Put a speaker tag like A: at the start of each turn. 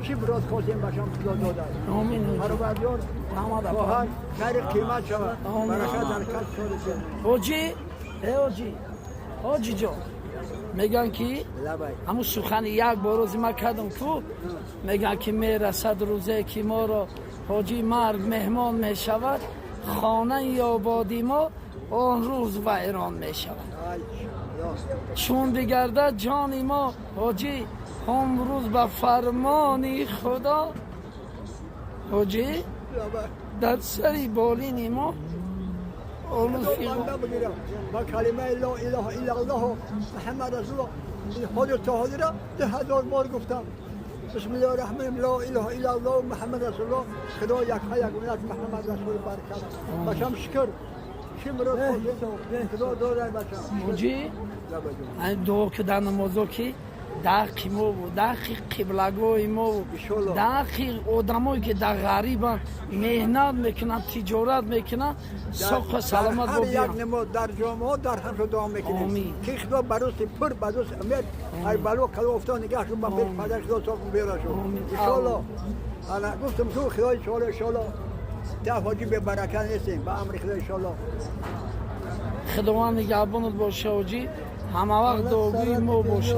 A: چی برات خواستیم باشم خدا داده
B: آمین
A: پروردگار خواهر خیر قیمت شود برکت در کس شده
B: حاجی حاجی جان میگن که همون سخن یک باروزی ما کردم تو میگن که میرسد روزه که ما را حاجی مرگ مهمان میشود خانه یا بادی ما آن روز و ایران میشود چون بگرده جان ما حاجی امروز به فرمان خدا حاجی در سری بالین ما
A: با کلمه لا اله الا الله محمد رسول الله خود تهادی را 10,000 بار گفتم بسم الله الرحمن الرحیم لا اله الا الله محمد رسول الله خدا یک ملت محمد رسول برکت باشم شکر شمرو خدا داره باشم
B: حاجی دعا که در نمازو که دقیق ما بود دقیق قبلگاه ما بود دقیق آدمایی که در غریبان مهنت میکنن تجارت میکنن ساق سلامت
A: هر یک نماز در جامعه در هر دعا میکنیم که خدا بروستی پر بروس امید ای بلو کلو افتاد نگه شون با بیر پدر خدا ساق بیاره شون انشالله انا گفتم تو خدا انشالله ده حاجی به برکت نیستیم با امر خدا انشالله
B: خداوند نگهبانت باشه حاجی همه وقت دعاگوی ما باشه